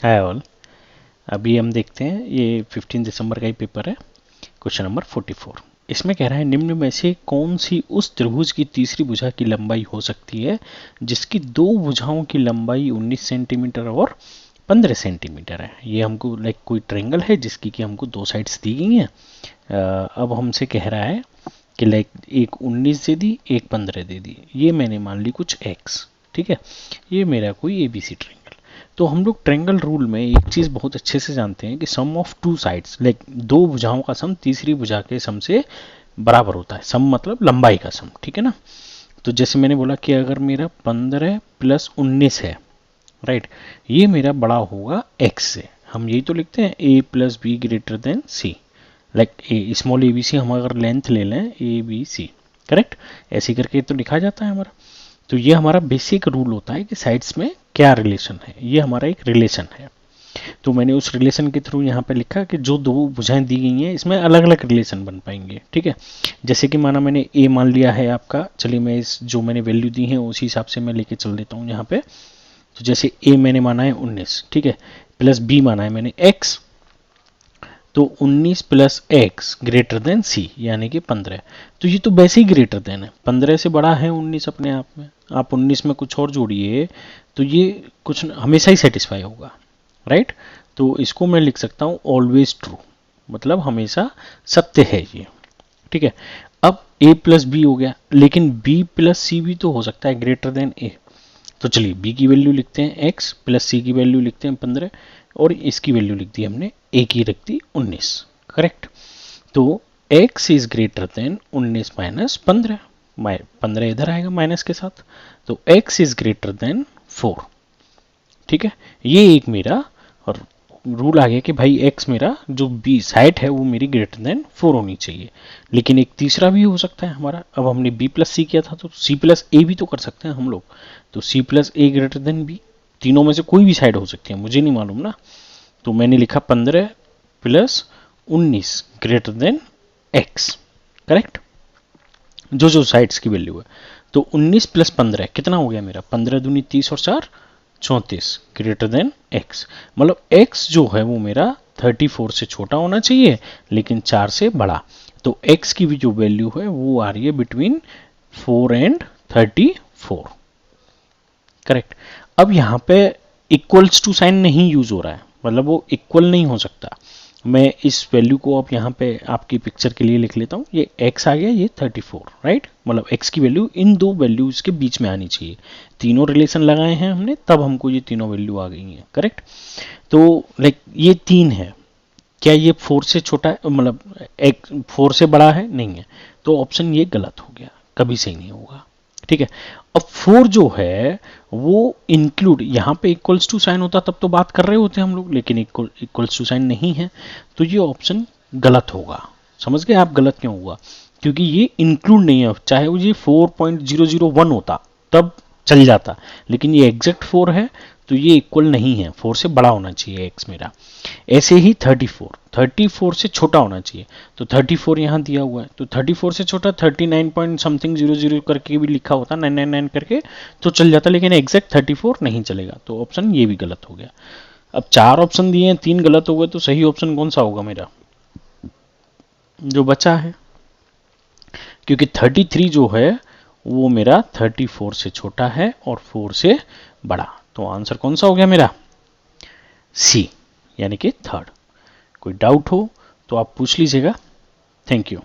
Hi all. अभी हम देखते हैं, ये 15 दिसंबर का ही पेपर है। Question number 44। इसमें कह रहा है निम्न में से कौन सी उस त्रिभुज की तीसरी भुजा की लंबाई हो सकती है जिसकी दो भुजाओं की लंबाई 19 सेंटीमीटर और 15 सेंटीमीटर है। ये हमको लाइक कोई ट्रेंगल है जिसकी कि हमको दो साइड्स दी गई हैं। अब हमसे कह रहा है कि लाइक एक 19 दे दी, एक 15 दे दी, ये मैंने मान ली कुछ x। ठीक है, ये मेरा कोई ABC ट्रेंगल। तो हम लोग ट्रेंगल रूल में एक चीज़ बहुत अच्छे से जानते हैं कि सम ऑफ टू साइड्स, लाइक दो भुजाओं का सम तीसरी भुजा के सम से बराबर होता है। सम मतलब लंबाई का सम, ठीक है ना। तो जैसे मैंने बोला कि अगर मेरा 15 प्लस 19 है, राइट, ये मेरा बड़ा होगा x से। हम यही तो लिखते हैं a plus B greater than c, like a small A B C. हम अगर लेंथ ले लें ए बी सी, करेक्ट, ऐसे करके तो लिखा जाता है हमारा। तो ये हमारा बेसिक रूल होता है कि साइड्स में क्या रिलेशन है। ये हमारा एक रिलेशन है। तो मैंने उस रिलेशन के थ्रू यहाँ पे लिखा कि जो दो भुजाएं दी गई हैं इसमें अलग अलग रिलेशन बन पाएंगे। ठीक है, जैसे कि माना मैंने ए मान लिया है आपका, चलिए मैं इस जो मैंने वैल्यू दी है उसी हिसाब से मैं लेके चल देता हूँ यहाँ पे। तो जैसे ए मैंने माना है 19, ठीक है, प्लस बी माना है मैंने x। तो 19 प्लस एक्स ग्रेटर देन सी यानी कि 15। तो ये तो वैसे ही ग्रेटर देन है, 15 से बड़ा है 19 अपने आप में। आप 19 में कुछ और जोड़िए तो ये कुछ हमेशा ही सेटिस्फाई होगा, राइट। तो इसको मैं लिख सकता हूँ ऑलवेज ट्रू, मतलब हमेशा सत्य है ये। ठीक है, अब a प्लस बी हो गया, लेकिन b प्लस सी भी तो हो सकता है ग्रेटर देन a। तो चलिए b की वैल्यू लिखते हैं x, प्लस c की वैल्यू लिखते हैं 15, और इसकी वैल्यू लिख दी हमने a की रख दी 19। करेक्ट। तो x is greater than 19 minus 15, 15 इधर आएगा माइनस के साथ, तो x इज ग्रेटर देन 4। ठीक है, ये एक मेरा और रूल आ गया कि भाई x मेरा जो बी साइड है वो मेरी ग्रेटर देन 4 होनी चाहिए। लेकिन एक तीसरा भी हो सकता है हमारा। अब हमने b प्लस सी किया था तो c प्लस ए भी तो कर सकते हैं हम लोग। तो c प्लस ए ग्रेटर देन b, तीनों में से कोई भी साइड हो सकती है, मुझे नहीं मालूम ना। तो मैंने लिखा 15 plus 19 greater than x। Correct, जो जो साइड्स की वैल्यू है। तो 19 प्लस 15 कितना हो गया मेरा, 15 दूनी 30 और 4 34 ग्रेटर देन x। मतलब x जो है वो मेरा 34 से छोटा होना चाहिए लेकिन 4 से बड़ा। तो x की भी जो वैल्यू है वो आ रही है बिटवीन 4 एंड 34। करेक्ट। अब यहाँ पे इक्वल्स टू साइन नहीं यूज हो रहा है, मतलब वो इक्वल नहीं हो सकता। मैं इस वैल्यू को अब यहाँ पे आपकी पिक्चर के लिए लिख लेता हूँ। ये x आ गया, ये 34, राइट। मतलब x की वैल्यू इन दो वैल्यूज के बीच में आनी चाहिए। तीनों रिलेशन लगाए हैं हमने तब हमको ये तीनों वैल्यू आ गई हैं, करेक्ट। तो लाइक ये 3 है, क्या ये 4 से छोटा है, मतलब 4 से बड़ा है, नहीं है। तो ऑप्शन ये गलत हो गया, कभी सही नहीं होगा। ठीक है, अब 4 जो है वो इंक्लूड, यहाँ पे इक्वल्स टू साइन होता तब तो बात कर रहे होते हम लोग, लेकिन इक्वल्स टू साइन नहीं है तो ये ऑप्शन गलत होगा। समझ गए आप गलत क्यों हुआ, क्योंकि ये इंक्लूड नहीं है। चाहे वो ये 4.001 होता तब चल जाता, लेकिन ये एग्जैक्ट 4 है तो ये इक्वल नहीं है, 4 से बड़ा होना चाहिए एक्स मेरा। ऐसे ही 34 से छोटा होना चाहिए, तो 34 यहाँ दिया हुआ है, तो 34 से छोटा 39 पॉइंट समथिंग 00 करके भी लिखा होता, 999 करके तो चल जाता, लेकिन एग्जैक्ट 34 नहीं चलेगा। तो ऑप्शन ये भी गलत हो गया। अब 4 ऑप्शन दिए हैं, 3 गलत हो गए, तो सही ऑप्शन कौन सा होगा मेरा जो बचा है, क्योंकि 33 जो है वो मेरा 34 से छोटा है और 4 से बड़ा। तो आंसर कौन सा हो गया मेरा, सी, यानी कि थर्ड। कोई डाउट हो तो आप पूछ लीजिएगा। Thank you.